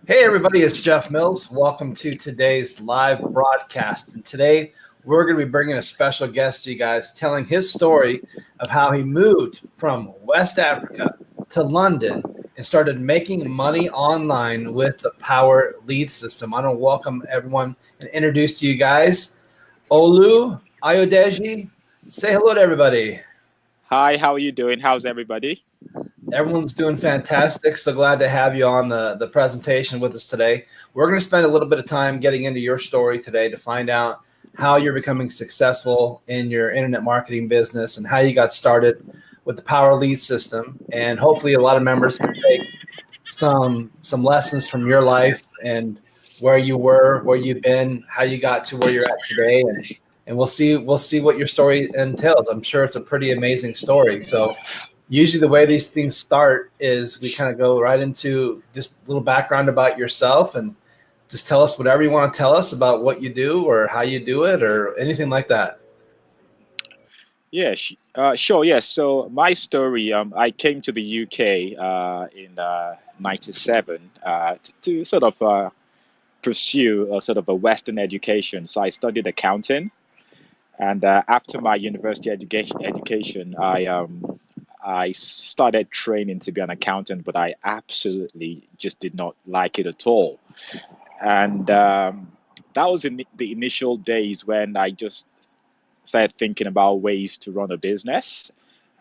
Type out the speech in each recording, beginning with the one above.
Hey everybody, it's Jeff Mills. Welcome to today's live broadcast. And today we're going to be bringing a special guest to you guys, telling his story of how he moved from West Africa to London and started making money online with the PowrLead system. I want to welcome everyone and introduce to you guys Olu Ayodeji. Say hello to everybody. Hi, how are you doing? How's everybody? Everyone's doing fantastic. So glad to have you on the presentation with us today. We're going to spend a little bit of time getting into your story today to find out how you're becoming successful in your internet marketing business and how you got started with the PowrLead system. And hopefully a lot of members can take some lessons from your life and where you were, where you've been, how you got to where you're at today, and we'll see what your story entails. I'm sure it's a pretty amazing story. So usually the way these things start is we kind of go right into just a little background about yourself and just tell us whatever you want to tell us about what you do or how you do it or anything like that. Yeah, sure. Yes. So my story, I came to the UK in '97 to sort of pursue a sort of a Western education. So I studied accounting, and after my university education, I started training to be an accountant, but I absolutely just did not like it at all. And that was in the initial days when I just started thinking about ways to run a business.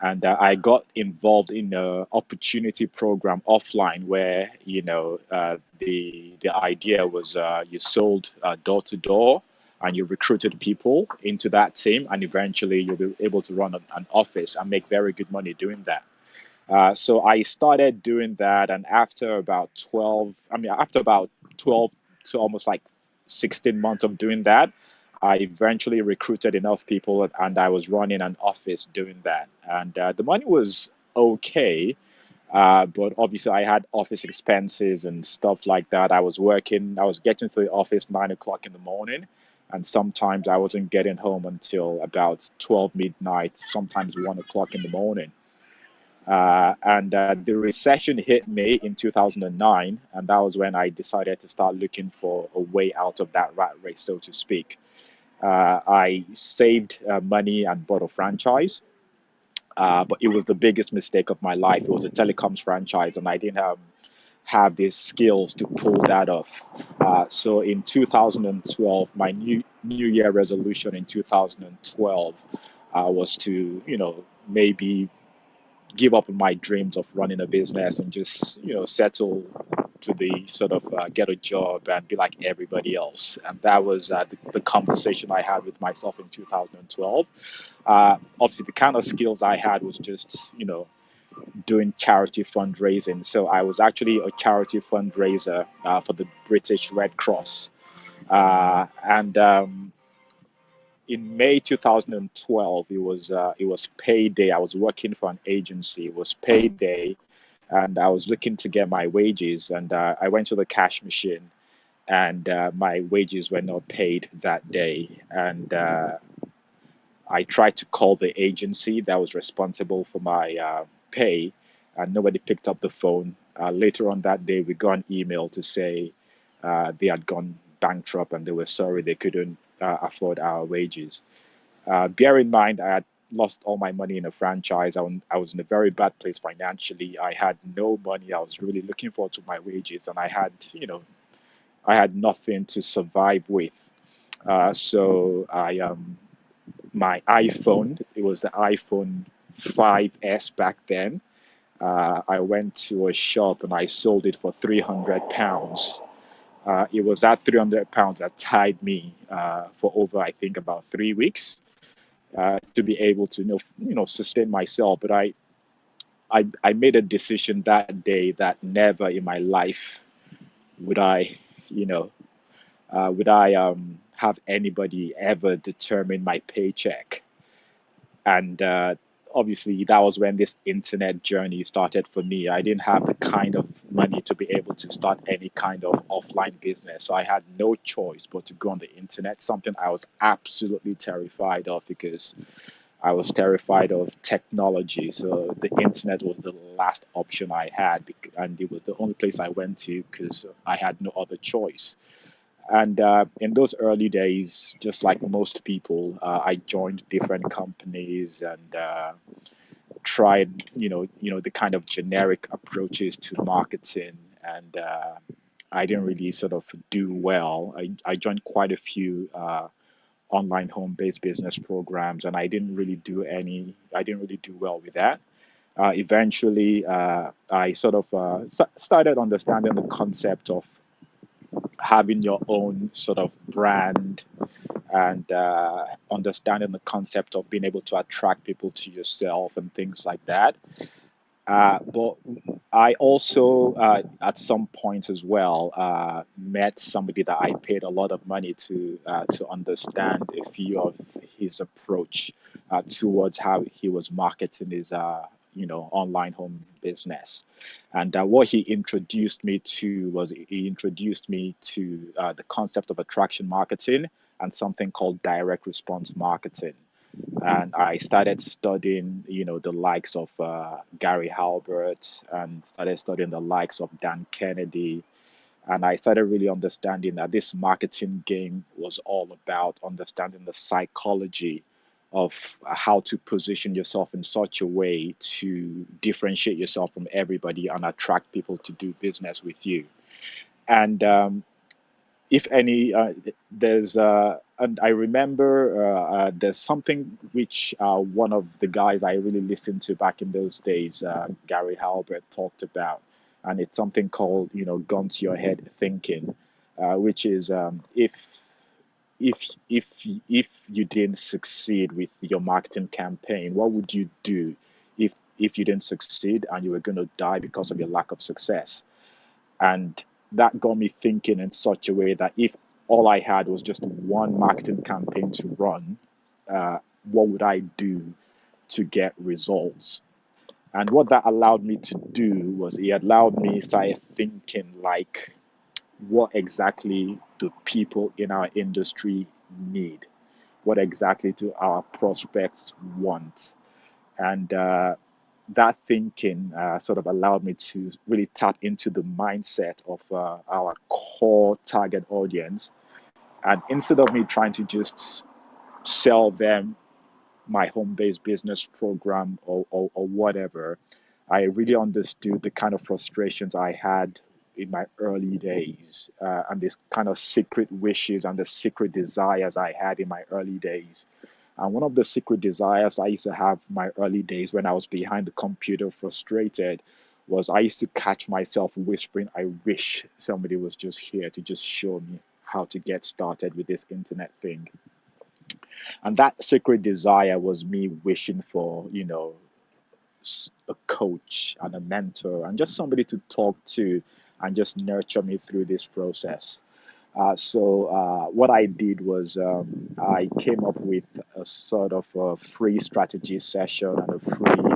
And I got involved in a opportunity program offline where, the idea was you sold door to door and you recruited people into that team. And eventually you'll be able to run an office and make very good money doing that. So I started doing that. And after about 12 to almost like 16 months of doing that, I eventually recruited enough people and I was running an office doing that. And the money was okay. But obviously, I had office expenses and stuff like that. I was getting to the office 9 o'clock in the morning. And sometimes I wasn't getting home until about 12 midnight, sometimes 1 o'clock in the morning. And the recession hit me in 2009. And that was when I decided to start looking for a way out of that rat race, so to speak. I saved money and bought a franchise, but it was the biggest mistake of my life. It was a telecoms franchise, and I didn't have the skills to pull that off. So in 2012, my New Year resolution in 2012 was to, maybe give up on my dreams of running a business and just settle to the sort of get a job and be like everybody else. And that was the conversation I had with myself in 2012. Obviously the kind of skills I had was just doing charity fundraising. So I was actually a charity fundraiser for the British Red Cross. And In May 2012, it was payday. I was working for an agency. It was payday, and I was looking to get my wages. And I went to the cash machine, and my wages were not paid that day. And I tried to call the agency that was responsible for my pay, and nobody picked up the phone. Later on that day, we got an email to say they had gone bankrupt and they were sorry they couldn't afford our wages. Bear in mind, I had lost all my money in a franchise. I was in a very bad place financially. I had no money. I was really looking forward to my wages, and I had nothing to survive with. So my iPhone, it was the iPhone 5S back then. I went to a shop and I sold it for £300. It was that £300 that tied me for over, I think, about 3 weeks to be able to, sustain myself. But I made a decision that day that never in my life would I, you know, would I have anybody ever determine my paycheck. And obviously that was when this internet journey started for me. I didn't have the kind of money to be able to start any kind of offline business, so I had no choice but to go on the internet, something I was absolutely terrified of because I was terrified of technology. So the internet was the last option I had, and it was the only place I went to because I had no other choice. And in those early days, just like most people, I joined different companies and tried, the kind of generic approaches to marketing, and I didn't really sort of do well. I joined quite a few online home-based business programs, and I didn't really do well with that. Eventually, I sort of started understanding the concept of having your own sort of brand and understanding the concept of being able to attract people to yourself and things like that. But I also, at some point as well, met somebody that I paid a lot of money to understand a few of his approach towards how he was marketing his, online home business. And what he introduced me to was he introduced me to the concept of attraction marketing and something called direct response marketing. And I started studying, the likes of Gary Halbert, and started studying the likes of Dan Kennedy. And I started really understanding that this marketing game was all about understanding the psychology of how to position yourself in such a way to differentiate yourself from everybody and attract people to do business with you. And if any, and I remember there's something which one of the guys I really listened to back in those days, Gary Halbert, talked about, and it's something called, gun to your head thinking, which is if you didn't succeed with your marketing campaign, what would you do if you didn't succeed and you were going to die because of your lack of success? And that got me thinking in such a way that if all I had was just one marketing campaign to run, what would I do to get results? And what that allowed me to do was it allowed me to start thinking like, what exactly do people in our industry need? What exactly do our prospects want? And that thinking sort of allowed me to really tap into the mindset of our core target audience. And instead of me trying to just sell them my home-based business program or whatever, I really understood the kind of frustrations I had in my early days and this kind of secret wishes and the secret desires I had in my early days. And one of the secret desires I used to have in my early days when I was behind the computer frustrated was I used to catch myself whispering, I wish somebody was just here to just show me how to get started with this internet thing. And that secret desire was me wishing for, a coach and a mentor and just somebody to talk to and just nurture me through this process. So what I did was I came up with a sort of a free strategy session and a free,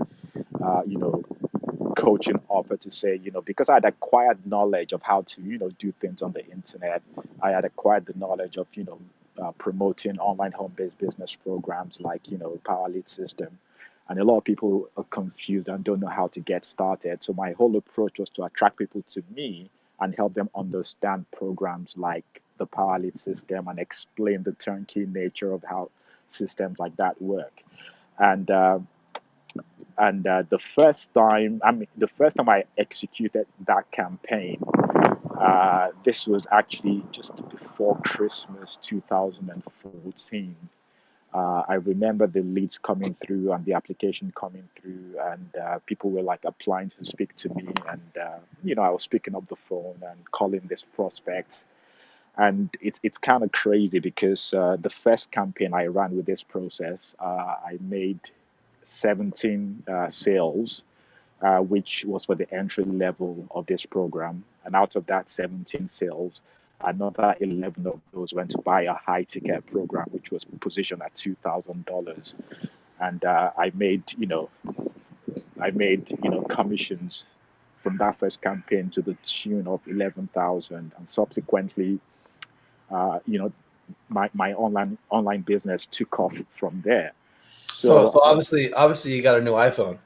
coaching offer to say, because I had acquired knowledge of how to, do things on the internet. I had acquired the knowledge of, promoting online home-based business programs like, PowrLead system. And a lot of people are confused and don't know how to get started. So my whole approach was to attract people to me and help them understand programs like the PowrLead system and explain the turnkey nature of how systems like that work. And the first time I executed that campaign, this was actually just before Christmas 2014. I remember the leads coming through and the application coming through, and people were like applying to speak to me, and I was picking up the phone and calling this prospects, and it's kind of crazy because the first campaign I ran with this process, I made 17 sales, which was for the entry level of this program. And out of that 17 sales, another 11 of those went to buy a high ticket program, which was positioned at $2,000. And I made, commissions from that first campaign to the tune of 11,000. And subsequently, uh, you know, my online business took off from there. So obviously you got a new iPhone.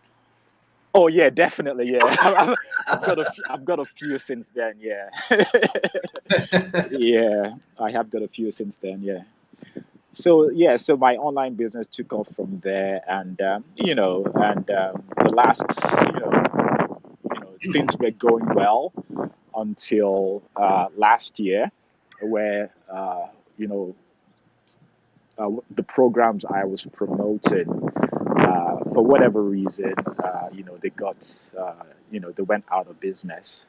Oh yeah, definitely. Yeah, I've got a few since then. Yeah, yeah, I have got a few since then. Yeah. So yeah, so my online business took off from there, and the last, things were going well until last year, where you know the programs I was promoting, for whatever reason, they got, they went out of business.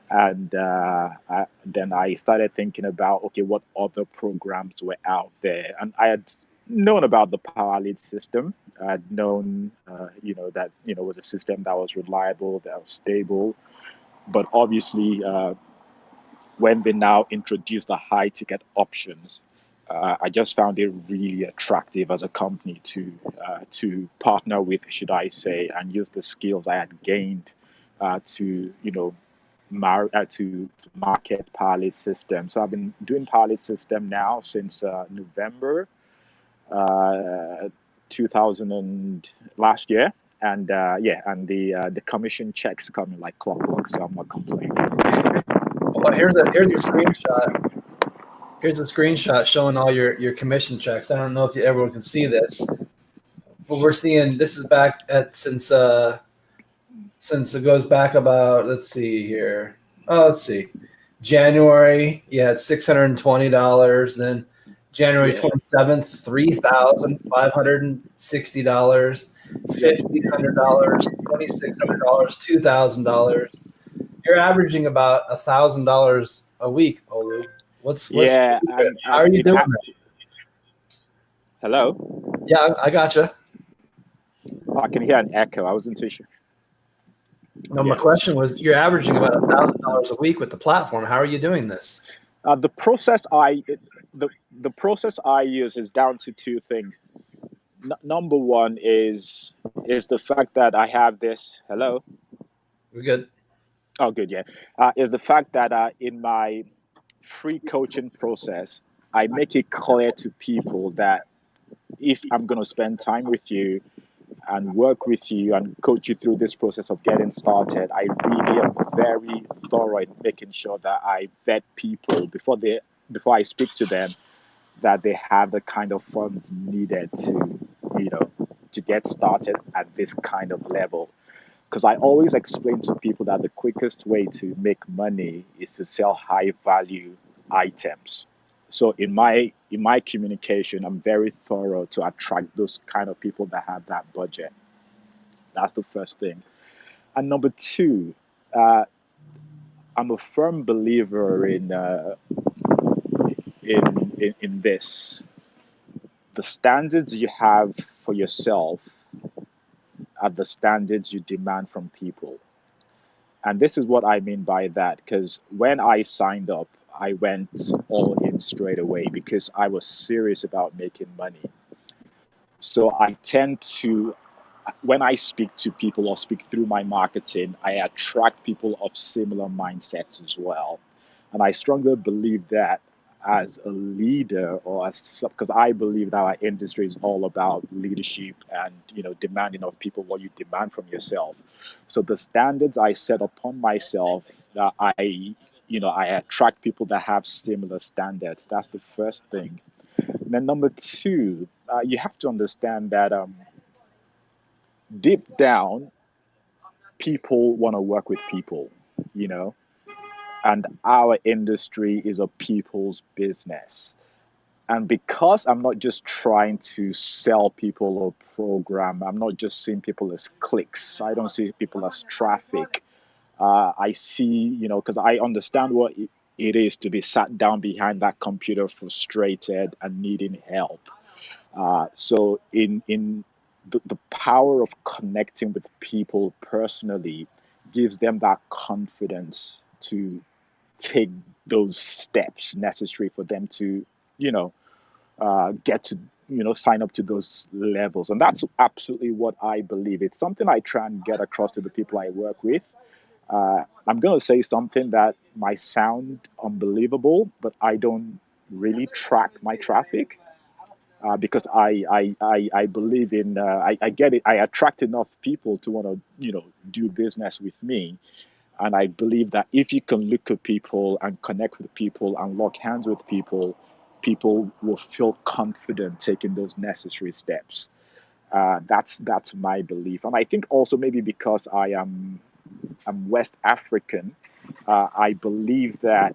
And then I started thinking about, okay, what other programs were out there. And I had known about the PowrLead system. I had known, that, was a system that was reliable, that was stable. But obviously, when they now introduced the high ticket options, I just found it really attractive as a company to partner with, should I say, and use the skills I had gained to to market PowrLead system. So I've been doing PowrLead system now since November 2000 and last year, and and the commission checks coming like clockwork, so I'm not complaining. Well, here's a screenshot. Here's a screenshot showing all your commission checks. I don't know if everyone can see this, but we're seeing this is back at since it goes back about, let's see here. Oh, let's see. January, it's $620. Then January 27th, $3,560, $1,500, $2,600, $2,000. You're averaging about $1,000 a week, Olu. What's Yeah, how are you doing that? Hello? Yeah, I gotcha. I can hear an echo. I wasn't too sure. No, my question was, you're averaging about $1,000 a week with the platform. How are you doing this? The process I use is down to two things. Number one is the fact that I have this. Hello? We're good. Oh, good. Yeah. Is the fact that in my free coaching process, I make it clear to people that if I'm going to spend time with you and work with you and coach you through this process of getting started, I really am very thorough in making sure that I vet people before I speak to them, that they have the kind of funds needed to get started at this kind of level. Because I always explain to people that the quickest way to make money is to sell high value items. So in my communication, I'm very thorough to attract those kind of people that have that budget. That's the first thing. And number two, I'm a firm believer in this. The standards you have for yourself are the standards you demand from people. And this is what I mean by that, because when I signed up, I went all in straight away because I was serious about making money. So I tend to, when I speak to people or speak through my marketing, I attract people of similar mindsets as well. And I strongly believe that as a leader, or as, because I believe that our industry is all about leadership and demanding of people what you demand from yourself. So the standards I set upon myself, that I attract people that have similar standards. That's the first thing. And then number two, you have to understand that deep down, people want to work with people, you know, and our industry is a people's business. And because I'm not just trying to sell people a program, I'm not just seeing people as clicks. I don't see people as traffic. I see, because I understand what it is to be sat down behind that computer, frustrated and needing help. So in the power of connecting with people personally gives them that confidence to take those steps necessary for them to, get to, sign up to those levels. And that's absolutely what I believe. It's something I try and get across to the people I work with. I'm going to say something that might sound unbelievable, but I don't really track my traffic. because I believe in I get it. I attract enough people to want to do business with me, and I believe that if you can look at people and connect with people and lock hands with people, people will feel confident taking those necessary steps. That's my belief, and I think also maybe because I'm West African, I believe that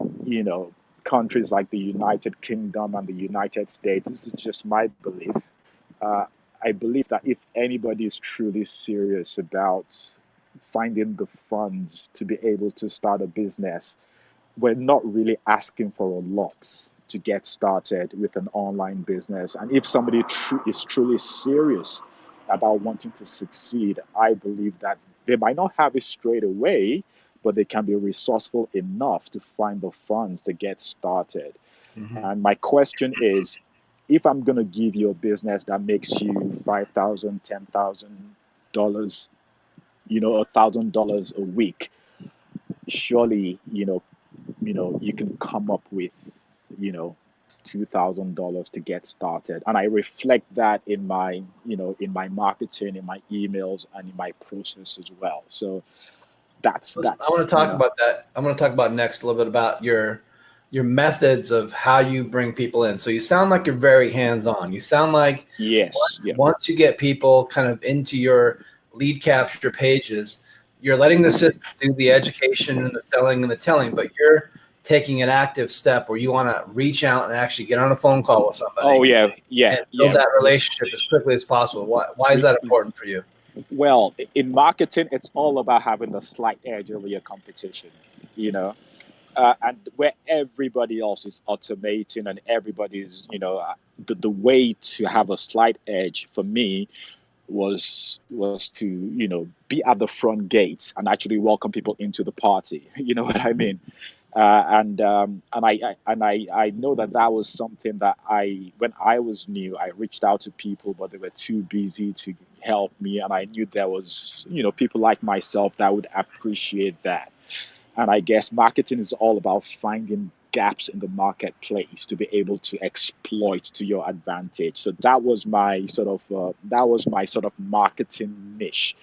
countries like the United Kingdom and the United States. This is just my belief. Uh, I believe that if anybody is truly serious about finding the funds to be able to start a business, we're not really asking for a lot to get started with an online business. And if somebody is truly serious about wanting to succeed, I believe that they might not have it straight away, but they can be resourceful enough to find the funds to get started. Mm-hmm. And my question is, if I'm going to give you a business that makes you $5,000, $10,000, $1,000 a week, surely you can come up with $2,000 to get started, and I reflect that in my in my marketing, in my emails, and in my process as well. So that's I want to talk about that. I'm going to talk about next a little bit about your methods of how you bring people in. So you sound like you're very hands-on. You sound like once you get people kind of into your lead capture pages, you're letting the system do the education and the selling and the telling, but you're taking an active step where you want to reach out and actually get on a phone call with somebody. Oh, yeah. And build that relationship as quickly as possible. Why is that important for you? Well, in marketing, it's all about having the slight edge over your competition, and where everybody else is automating and everybody's, the way to have a slight edge for me was to be at the front gates and actually welcome people into the party. You know what I mean? And I know that was something that when I was new, I reached out to people, but they were too busy to help me, and I knew there was people like myself that would appreciate that. And I guess marketing is all about finding gaps in the marketplace to be able to exploit to your advantage. So that was my sort of marketing niche,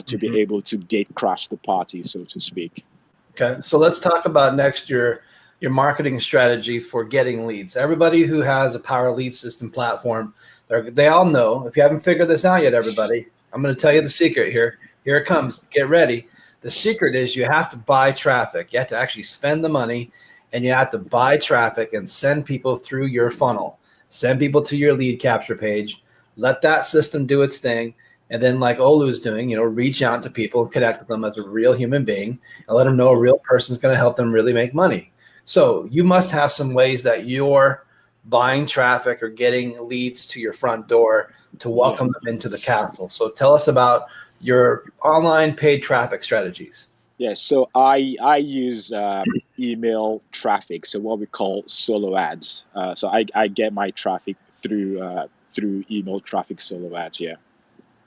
to be able to gate crash the party, so to speak. Okay, so let's talk about next your marketing strategy for getting leads. Everybody who has a PowrLead system platform, they all know. If you haven't figured this out yet, everybody, I'm going to tell you the secret here. Here it comes. Get ready. The secret is you have to buy traffic. You have to actually spend the money, and you have to buy traffic and send people through your funnel. Send people to your lead capture page. Let that system do its thing. And then like Olu's doing, reach out to people and connect with them as a real human being and let them know a real person is going to help them really make money. So you must have some ways that you're buying traffic or getting leads to your front door to welcome them into the castle. So tell us about your online paid traffic strategies. Yeah, so I use email traffic, so what we call solo ads. So I get my traffic through email traffic, solo ads. Yeah.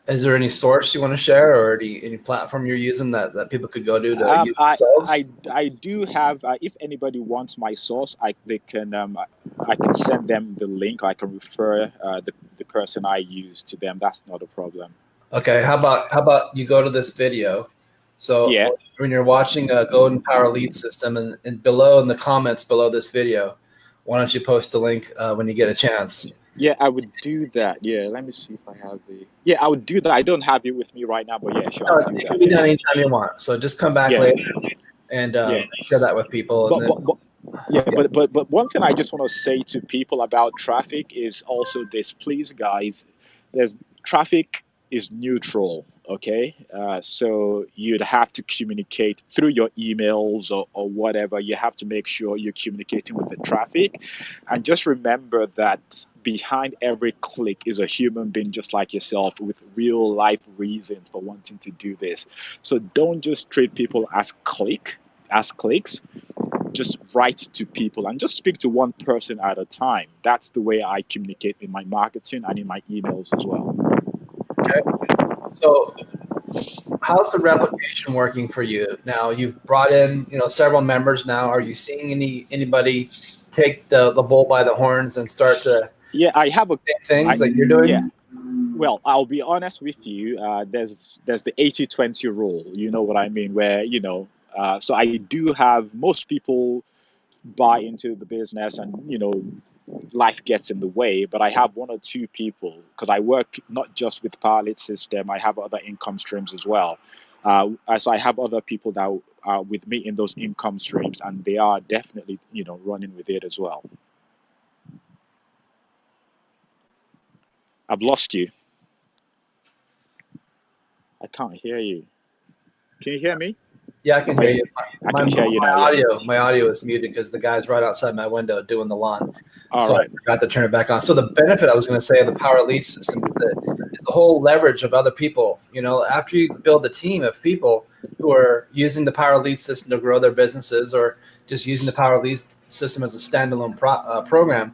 Is there any source you want to share, or any platform you're using that people could go to use themselves? I do have. If anybody wants my source, I can send them the link. I can refer the person I use to them. That's not a problem. Okay. How about you go to this video? So when you're watching a Golden PowrLead system, and below in the comments below this video, why don't you post the link when you get a chance? Yeah, I would do that. Yeah, let me see if I have the. Yeah, I would do that. I don't have it with me right now, but yeah, sure. It can be done anytime you want. So just come back later and share that with people. But one thing I just want to say to people about traffic is also this. Please, guys, there's traffic is neutral. Okay, so you'd have to communicate through your emails or whatever. You have to make sure you're communicating with the traffic, and just remember that behind every click is a human being just like yourself with real life reasons for wanting to do this. So don't just treat people as clicks. Just write to people and just speak to one person at a time. That's the way I communicate in my marketing and in my emails as well. Okay. So how's the replication working for you? Now you've brought in, several members now. Are you seeing anybody take the bull by the horns and start to Yeah, I have a Same things that you're yeah. doing? Well, I'll be honest with you. There's the 80-20 rule. You know what I mean? Where so I do have most people buy into the business, and life gets in the way. But I have one or two people, because I work not just with PowrLead system. I have other income streams as well. As I have other people that are with me in those income streams, and they are definitely running with it as well. I've lost you. I can't hear you. Can you hear me? Yeah, I can hear you. I can hear you now. My audio is muted because the guy's right outside my window doing the lawn. All so right. I forgot to turn it back on. So the benefit I was going to say of the PowrLead system is the whole leverage of other people. After you build a team of people who are using the PowrLead system to grow their businesses, or just using the PowrLead system as a standalone program,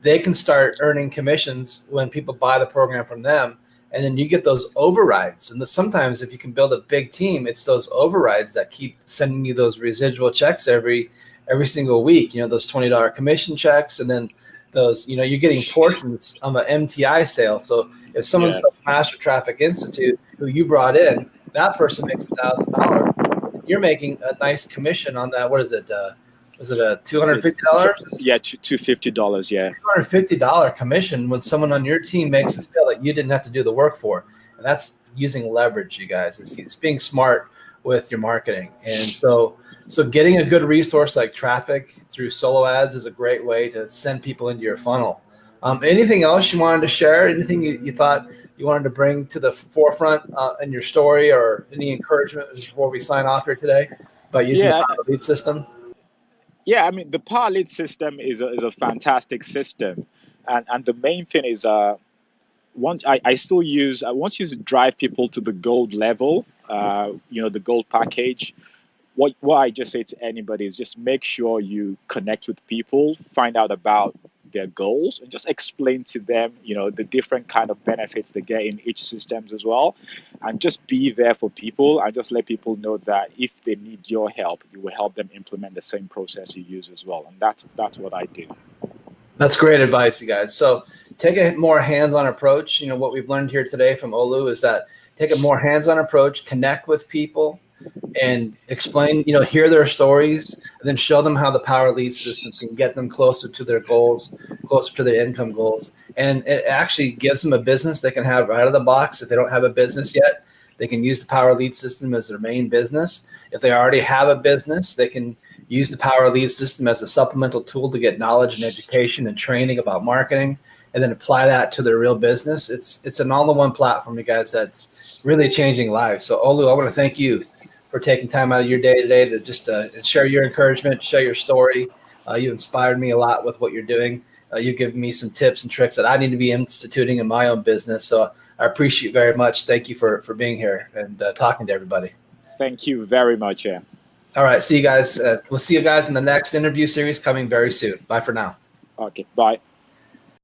they can start earning commissions when people buy the program from them. And then you get those overrides. And sometimes if you can build a big team, it's those overrides that keep sending you those residual checks every single week, those $20 commission checks. And then those, you're getting portions on an MTI sale. So if someone's like Master Traffic Institute, who you brought in, that person makes $1,000. You're making a nice commission on that. What is it? Was it a $250? Yeah, $250. Yeah, $250 commission when someone on your team makes a sale that you didn't have to do the work for, and that's using leverage, you guys. It's being smart with your marketing, and so getting a good resource like traffic through solo ads is a great way to send people into your funnel. Anything else you wanted to share? Anything you thought you wanted to bring to the forefront in your story, or any encouragement before we sign off here today about using the PowrLead system? Yeah, I mean, the PowrLead system is a fantastic system, and the main thing is once you drive people to the gold level, the gold package. What I just say to anybody is just make sure you connect with people, find out about their goals, and just explain to them, the different kind of benefits they get in each systems as well, and just be there for people, and just let people know that if they need your help, you will help them implement the same process you use as well. And that's what I do. That's great advice, you guys. So take a more hands-on approach. What we've learned here today from Olu is that take a more hands-on approach, connect with people, and explain, hear their stories, and then show them how the PowrLead system can get them closer to their goals, closer to their income goals. And it actually gives them a business they can have right out of the box. If they don't have a business yet, they can use the PowrLead system as their main business. If they already have a business, they can use the PowrLead system as a supplemental tool to get knowledge and education and training about marketing, and then apply that to their real business. It's an all-in-one platform, you guys, that's really changing lives. So Olu, I want to thank you for taking time out of your day today to just share your encouragement, share your story. You inspired me a lot with what you're doing. You've given me some tips and tricks that I need to be instituting in my own business. So I appreciate you very much. Thank you for being here and talking to everybody. Thank you very much. Yeah. All right. See you guys. We'll see you guys in the next interview series coming very soon. Bye for now. Okay. Bye.